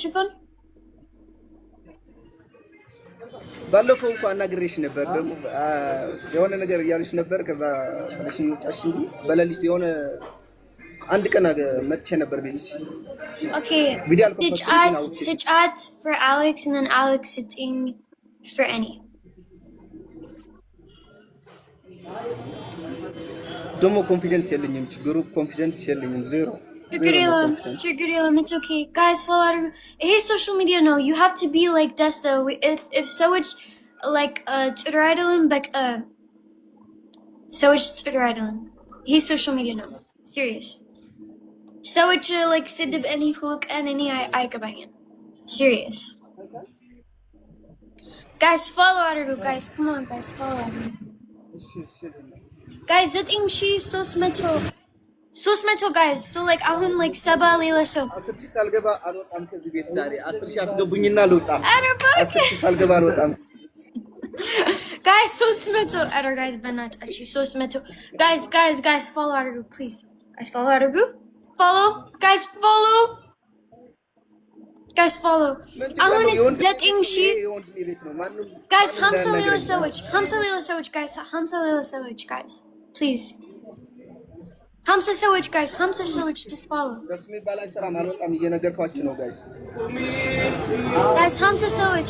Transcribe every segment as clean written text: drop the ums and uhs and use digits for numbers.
ሽፎን ባለፈው እንኳን አናግሬሽ ነበር ደግሞ የሆነ ነገር እያልሽ ነበር ከዛ ትንሽን ጫሽ እንጂ በሌሊት የሆነ አንድ ቀን መጥቼ ነበር ቤት Okay ስጫት for Alex and then Alex sitting for any ደግሞ ኮንፊደንስ የለኝም ችግሩ ኮንፊደንስ የለኝም ዜሮ Chigrilam, it's okay. Guys, follow hey social media no. You have to be like Desta. If so much like Twitter but so much Twitter he's social media no. Serious. So much like Sidib any hook and any I kabangan. Serious. Guys, follow Arago, guys. Come on, guys, follow Arago. Guys, that thing she's so smetro. So metal guys, so like ahun like Saba Leila so. 10 ሺህ ሳልገባ አልወጣም ከዚህ ቤት ዛሬ 10 ሺህ አስገቡኝና ልውጣ 10 ሺህ ሳልገባ አልወጣም Guys, so metal error guys banat actually so metal guys follow Aragu please. Guys follow Aragu. Guys follow. Ahun it's that thing she. Guys, Hamza Leila Sawich guys. Please. Hamza Sawich guys, just follow. Guys, Hamza Sawich,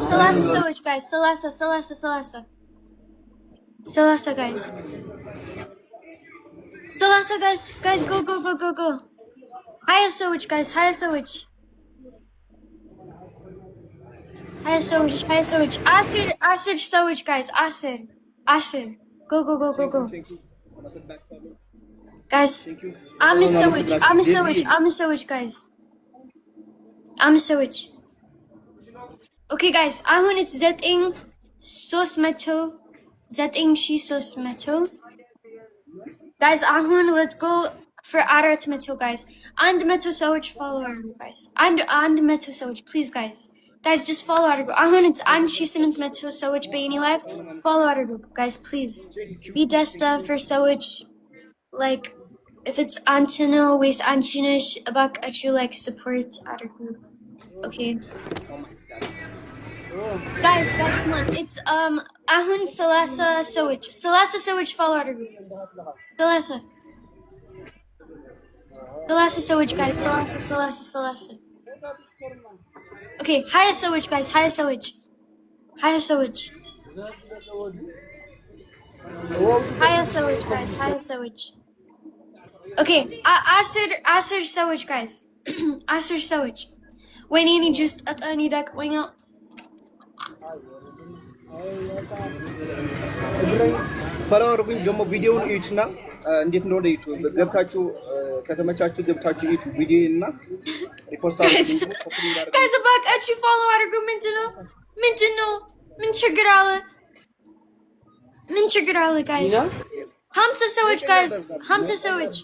Salasa Sawich guys, Salasa guys. Salasa guys, go. Haya Sawich guys, Haya Sawich. Asir Sawich guys, Asir. Go. Guys, I'm a sandwich, guys. I'm a sandwich. Okay, guys, I want it Zetting sauce metal. Zetting she sauce metal. Guys, I want let's go for Arat metal, guys. And metal sandwich follower, guys. And metal sandwich, please, guys. Guys, just follow Arago. I want it's and she Simmons metal sandwich Baini live. Follow Arago, guys, please. Be Desta for sandwich. Like, if it's Antino, waste Anchinish, about you like support our group. Okay. Guys, come on. It's Ahun Salasa Sowich follow our group. Salasa Sowich guys, Salasa. Okay, Haya Sowich guys, Haya Sowich. Haya Sowich guys. Okay, Asir Sawich guys. Asir Sawich. When you just at any deck wing up. Follow ደግሞ ቪዲዮውን እዩትና እንዴት እንደሆነ ዩቲዩብ ገብታችሁ ከተመቻችሁ ገብታችሁ ዩቲዩብ ቪዲዮ እና ሪፖርት አድርጉ guys ባካችሁ follow አድርጉ ምንድነው ምን ችግር አለ guys Hamza Sawich guys, Hamza Sawich.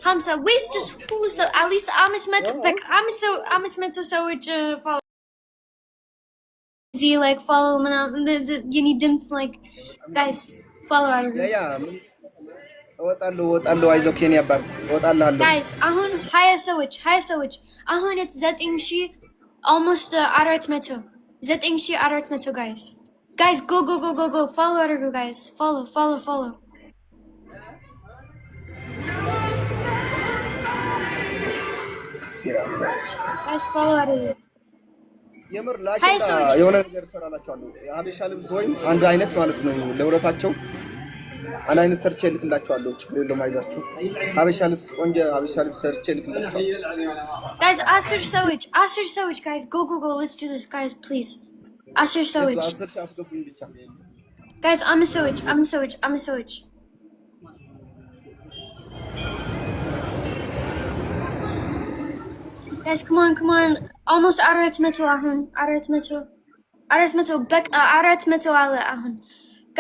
Hamza, waste just who so at least Amis Metal Sawich follow. Easy like follow the you need them to like guys follow out of yeah. ወጣለሁ አይዞህ የኔ አባት ወጣለሁ guys ahun Haya Sawich ahun it's Zetting she almost Arat Metal Zetting she Arat Metal guys. Guys, go. Follow Arago, guys. Follow. Guys, follow Arago. የምር ላሽና የሆነ ነገር ፈራላችኋለሁ የሀበሻ ልብስ ወይም አንድ አይነት ማለት ነው ለውረታቸው አንድ አይነት ሰርች ልክላችኋለሁ ችግር የለውም አይዛችሁ ሀበሻ ልብስ ቆንጆ ሀበሻ ልብስ ሰርች ልክላችኋለሁ Guys, Asir Sawich guys. Go. Let's do this guys, please. Asir Sawich. Guys, I'm a Sawich. Guys, come on. Almost Arat Metal ahun. Arat Metal ala ahun.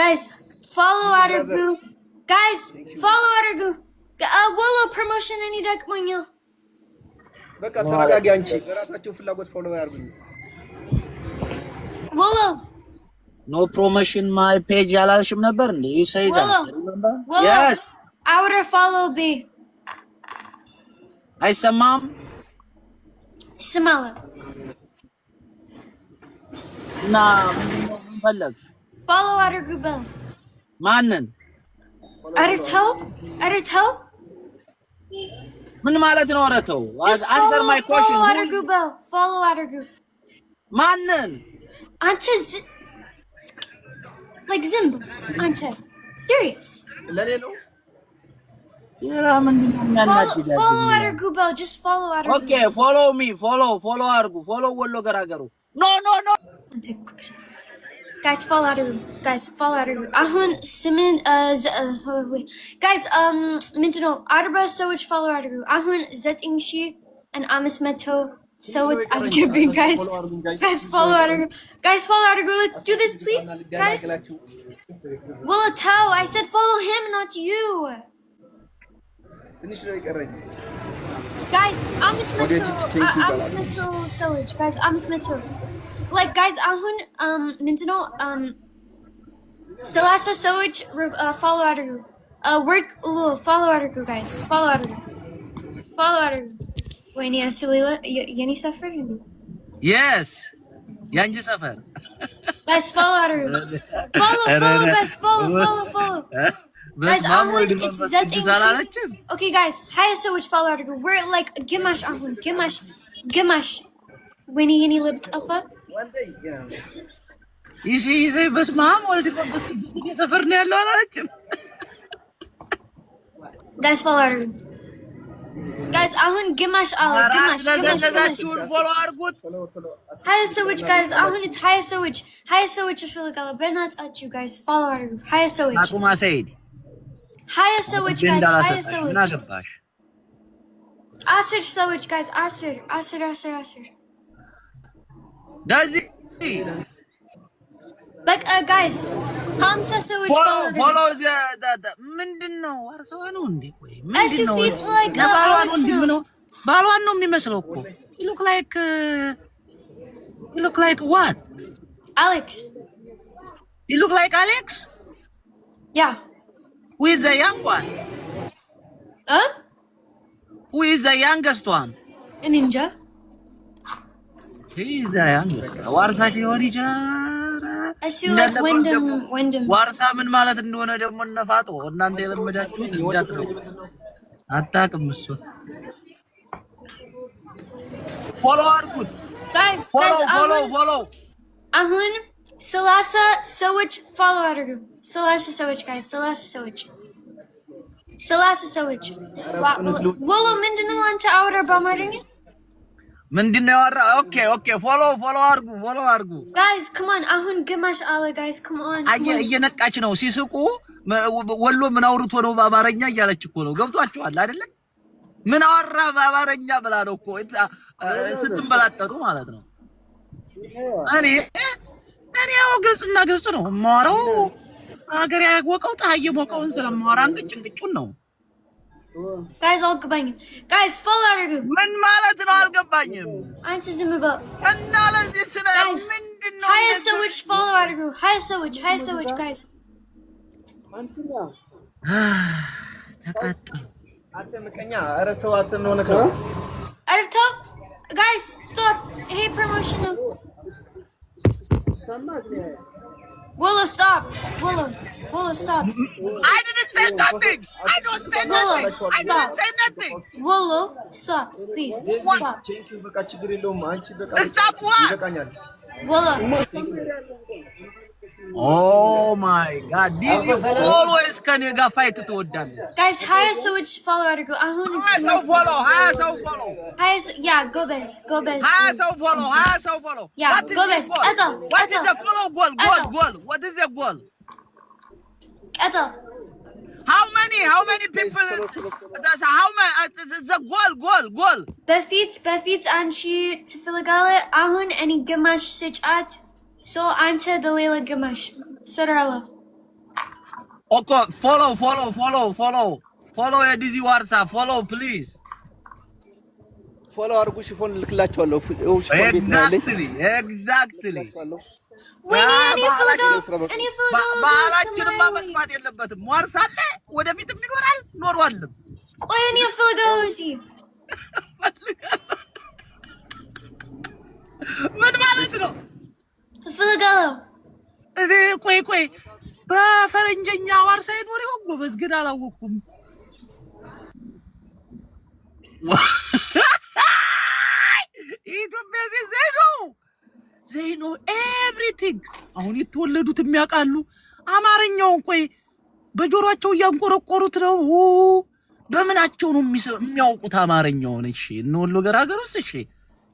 Guys, follow Aragu. Willow promotion any deck monyo. በቃ ተረጋጊ አንቺ በራሳችሁ ፍላጎት ፎሎ ያርጉኝ Willow. No promotion my page ያላልሽም ነበር እንዴ? You say that. Remember? Yes. I would follow B. አይሰማም? Smala. Nah, balag. Follow Otter Gubel. Mannen. Arito? Min ማለት ነው አረተው answer my question follow Otter Gubel ማንን አንተ like Zimb አንተ serious ለኔ ነው ይራ ምንድነው የሚያናድድ follow Otter Gubel just follow Otter okay follow me follow አርጉ follow ወሎ ገራገሩ no አንተ guys follow Otter አሁን ስምን wait guys ምንድነው አርባ ሰዎች follow Otter አሁን 9000 and 500 so asking guys follow Otter let's do this please guys well tell I said follow him not you ትንሽ ነው ይቀረኝ guys 500 ሰዎች guys 500 like guys ahun ምንድነው ሰላሳ ሰዎች follow Otter work follow Otter guys follow Otter ወይኔ ያስሌላ የኔ ሰፈር እንዴ yes ያንቺ ሰፈር guys follow Otter follow guys follow guys ahun it's that okay guys high ሰዎች follow Otter we're like gimash ahun gimash ወይኔ የኔ ልብ ጠፋ ይሄ በስማም ወልድ ቆንጆ ሰፈር ነው ያለው አላለችም guys follow Otter guys ahun gimash follow አርጉት high ሰዎች guys ahun it's high ሰዎች ይፈልጋል በእናት አችሁ guys follow Otter high ሰዎች አቁማ ሰይድ high ሰዎች guys high ሰዎች ምን አገባሽ 10 ሰዎች guys 10 ዳዚ በቃ ጋይስ 50 ሰዎች follow ምንድነው አርሰው ነው እንዴ ቆይ ምንድነው ባሏን ነው የሚመስለው እኮ you look like what Alex you look like Alex yeah who is the young one who is the youngest one ninja he's the youngest ዋርሳ ሲሆን ይቻላል እሱ like ወንድም ዋርሳ ምን ማለት እንደሆነ ደግሞ ነፋጦ እናንተ የለመዳችሁት እንዳትሉ አታውቅም እሱ follow አርጉት guys follow አሁን 30 ሰዎች follow አድርጉ 30 ሰዎች guys 30 ሰዎች ወሎ ምንድነው አንተ አውራ በአማርኛ ምንድነው ያወራ ኦኬ follow አርጉ guys come on አሁን ግማሽ አለ guys come on እየነቃች ነው ሲስቁ ወሎ ምን አውርቶ ነው በአማርኛ እያለች እኮ ነው ገብቷችኋል አይደለ ምን አወራ በአማርኛ ብላ ነው እኮ ስትንበላጠጡ ማለት ነው እኔ ያው ግልጽ ነው ማራው አገር ያወቀው ታየ ሞቀውን ስለማወራ እንግጭን ነው guys አልገባኝም guys follow አድርጉ ምን ማለት ነው አልገባኝም አንቺ ዝም በል እና ለዚህ ስለ ምንድነው ሃያ ሰዎች follow አድርጉ ሃያ ሰዎች guys ተቃጠሉ አንተ ምቀኛ ኧረ ተው ምን ሆነህ ነው ኧረ ተው guys stop ይሄ promotion ነው ሰማት ነው Willow stop Willow stop I didn't say nothing I don't say nothing Willow stop please stop thank you በቃ ችግር የለውም አንቺ በቃ ይበቃኛል Willow oh my god did you always can you fight ትወዳለህ guys higher ሰዎች follow አድርጉ አሁን follow yeah go best follow yeah go best ቀጠል what is the follow goal what is the goal ቀጠል how many people that's how many the goal በፊት አንቺ ትፈልጋለህ አሁን እኔ ግማሽ ስጫት so አንተ በሌላ ግማሽ ሰራላ okay follow የዲዚ ዋርሳ follow please follow አርጉ ሽፎን ልክላችኋለሁ exactly ወይኔ እኔ ፍልጋው ባላችን ማጥፋት የለበትም ዋርሳ አለ ወደፊትም ይኖራል ኖርዋልም ቆይ እኔ ፍልጋው እዚህ ቆይ በፈረንጀኛ አዋር ሳይኖር ይሆን ጎበዝ ግን አላወኩም ኢትዮጵያ they know everything አሁን የተወለዱት የሚያውቃሉ አማርኛውን ቆይ በጆሮአቸው ያንቆረቆሩት ነው በመናቸው ነው የሚያውቁት አማርኛውን እሺ እንወሎ ገራገሩስ እሺ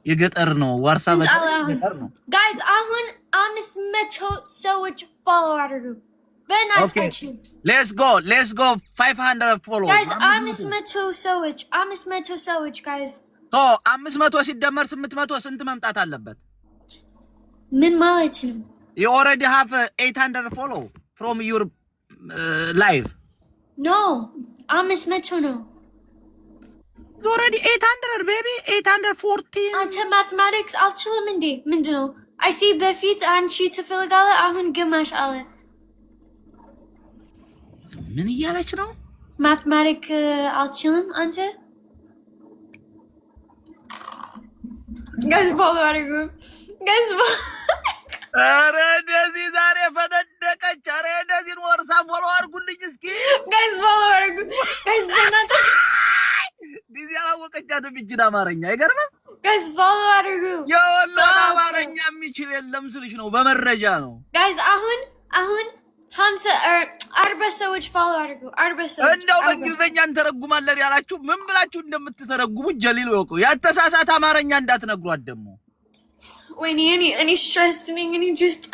የገጠር ነው ዋርሳ በገጠር ነው guys አሁን 500 ሰዎች follow አድርጉ በእናታችሁ let's go 500 follow guys 500 ሰዎች guys 500 ሲደመር 800 ስንት መምጣት አለበት ምን ማለት ነው you already have 800 follow from your live no 500 ነው it's already 800 baby 814 አንተ mathematics አልችልም እንዴ ምንድነው I see በፊት አንቺ ትፈልጋለ አሁን ግማሽ አለ ምን እያለች ነው mathematics አልችልም አንተ guys follow አድርጉ guys አረ እንደዚህ ዛሬ ፈነደቀች አረ እንደዚህ ወርሳ follow አድርጉልኝ እስኪ guys follow አድርጉ guys በእናታችሁ ዲዚ አላወቀቻት ቢጅና አማርኛ አይገርምም guys follow አድርጉ የወሎ አማርኛ የሚችል የለም ስልሽ ነው በመረጃ ነው guys አሁን 40 ሰዎች follow አድርጉ 40 ሰዎች እንደው በእንግሊዘኛ እንተረጉማለን ያላችሁ ምን ብላችሁ እንደምትተረጉሙ ጀሊል ወቁ ያተሳሳተ አማርኛ እንዳትነግሯት ደሞ ወይኔ እኔ stressed ነኝ እኔ just